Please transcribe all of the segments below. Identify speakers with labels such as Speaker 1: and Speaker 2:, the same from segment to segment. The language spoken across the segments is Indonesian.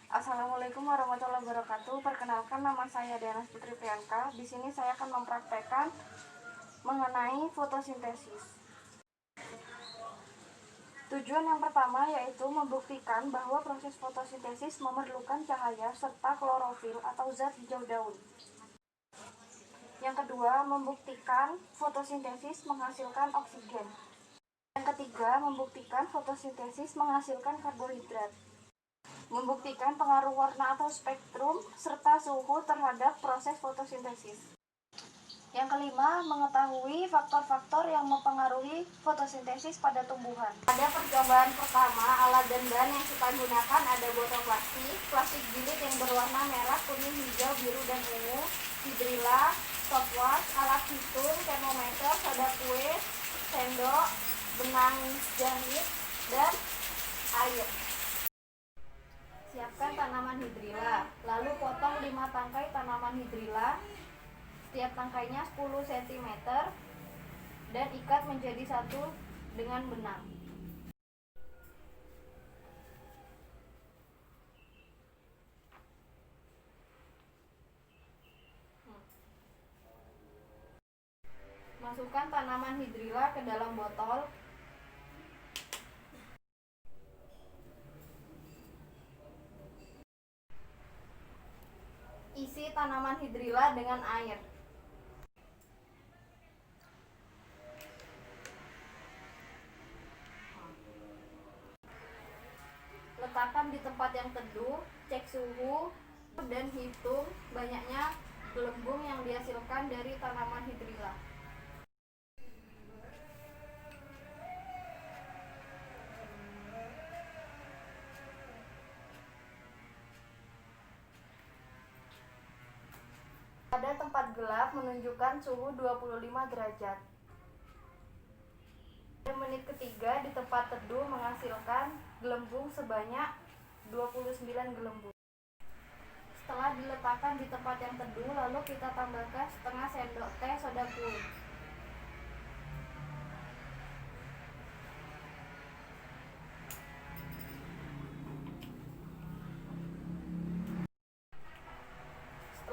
Speaker 1: Assalamualaikum warahmatullahi wabarakatuh. Perkenalkan, nama saya Diana Putri Priyanka. Di sini saya akan mempraktekkan mengenai fotosintesis. Tujuan yang pertama yaitu membuktikan bahwa proses fotosintesis memerlukan cahaya serta klorofil atau zat hijau daun. Yang kedua, membuktikan fotosintesis menghasilkan oksigen. Yang ketiga, membuktikan fotosintesis menghasilkan karbohidrat. Membuktikan pengaruh warna atau spektrum serta suhu terhadap proses fotosintesis. Yang kelima, mengetahui faktor-faktor yang mempengaruhi fotosintesis pada tumbuhan. Pada percobaan pertama, alat dan bahan yang kita gunakan ada botol plastik jilid yang berwarna merah, kuning, hijau, biru, dan ungu, hidrilla, stopwatch, alat hitung, termometer, soda kue, sendok, benang jahit, dan air. Siapkan tanaman hidrilla, lalu potong 5 tangkai tanaman hidrilla, setiap tangkainya 10 cm, dan ikat menjadi satu dengan benang. Masukkan tanaman hidrilla ke dalam botol. Isi tanaman hidrilla dengan air. Letakkan di tempat yang teduh, cek suhu, dan hitung banyaknya gelembung yang dihasilkan dari tanaman hidrilla. Pada tempat gelap menunjukkan suhu 25 derajat. Pada menit ketiga di tempat teduh menghasilkan gelembung sebanyak 29 gelembung. Setelah diletakkan di tempat yang teduh, lalu kita tambahkan setengah sendok teh soda kue.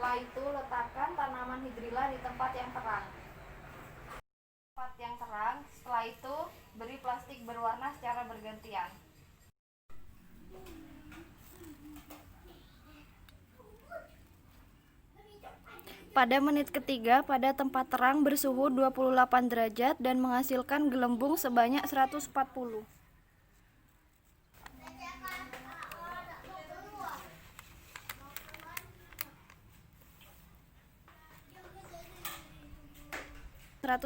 Speaker 1: Setelah itu, letakkan tanaman hidrilla di tempat yang terang. Setelah itu, beri plastik berwarna secara bergantian. Pada menit ketiga, pada tempat terang bersuhu 28 derajat dan menghasilkan gelembung sebanyak 140. Pada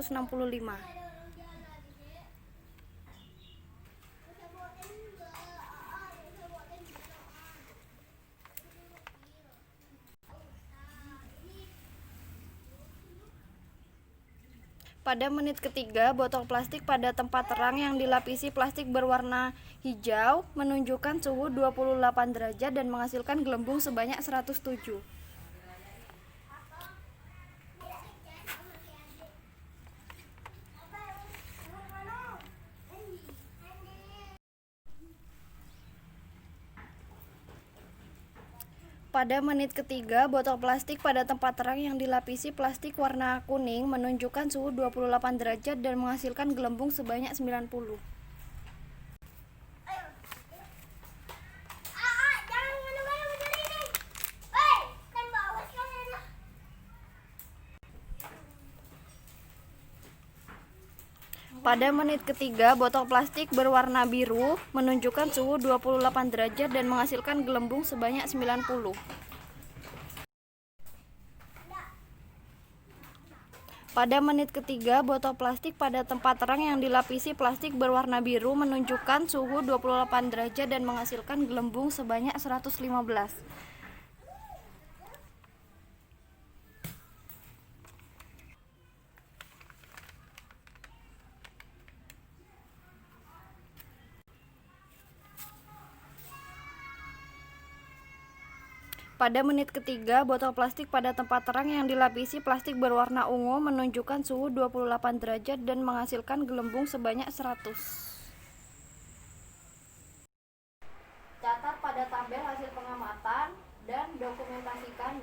Speaker 1: menit ketiga, botol plastik pada tempat terang yang dilapisi plastik berwarna hijau menunjukkan suhu 28 derajat dan menghasilkan gelembung sebanyak 107. Pada menit ketiga, botol plastik pada tempat terang yang dilapisi plastik warna kuning menunjukkan suhu 28 derajat dan menghasilkan gelembung sebanyak 90. Pada menit ketiga, botol plastik berwarna biru menunjukkan suhu 28 derajat dan menghasilkan gelembung sebanyak 90. Pada menit ketiga, botol plastik pada tempat terang yang dilapisi plastik berwarna biru menunjukkan suhu 28 derajat dan menghasilkan gelembung sebanyak 115. Pada menit ketiga, botol plastik pada tempat terang yang dilapisi plastik berwarna ungu menunjukkan suhu 28 derajat dan menghasilkan gelembung sebanyak 100. Catat pada tabel hasil pengamatan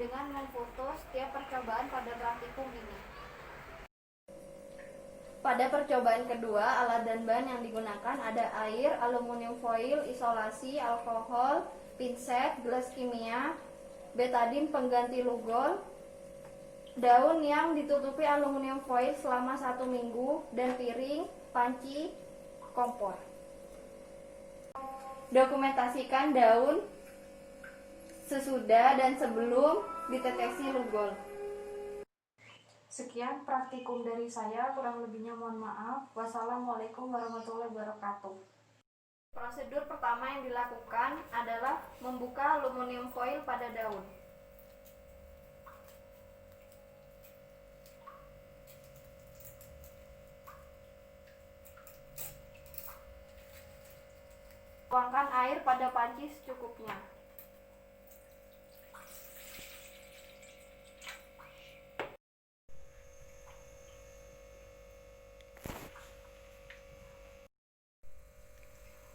Speaker 1: dengan memfoto setiap percobaan pada praktikum ini. Pada percobaan kedua, alat dan bahan yang digunakan ada air, aluminium foil, isolasi, alkohol, pinset, gelas kimia, betadin pengganti lugol, daun yang ditutupi aluminium foil selama 1 minggu, dan piring, panci, kompor. Dokumentasikan daun sesudah dan sebelum dideteksi lugol. Sekian praktikum dari saya, kurang lebihnya mohon maaf. Wassalamualaikum warahmatullahi wabarakatuh. Prosedur pertama yang dilakukan adalah membuka aluminium foil pada daun. Tuangkan air pada panci secukupnya.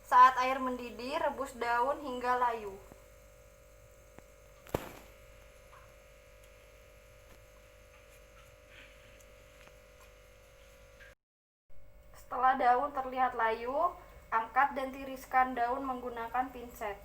Speaker 1: Saat air mendidih, rebus daun hingga layu. Setelah daun terlihat layu, angkat dan tiriskan daun menggunakan pinset.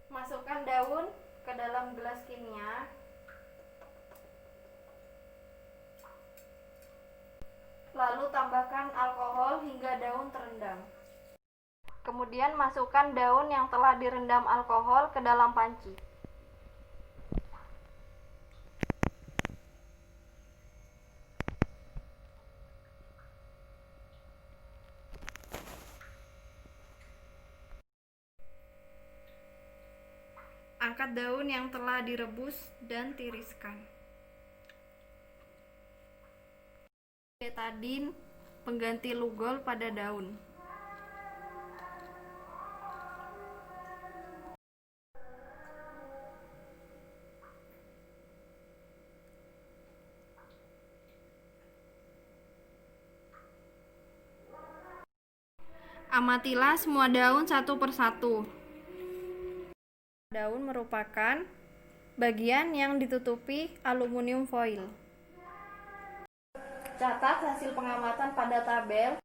Speaker 1: Masukkan daun ke dalam gelas kimia. Lalu tambahkan alkohol hingga daun terendam. Kemudian masukkan daun yang telah direndam alkohol ke dalam panci. Angkat daun yang telah direbus dan tiriskan. Betadin pengganti lugol pada daun. Amatilah semua daun satu persatu. Daun merupakan bagian yang ditutupi aluminium foil. Catat hasil pengamatan pada tabel.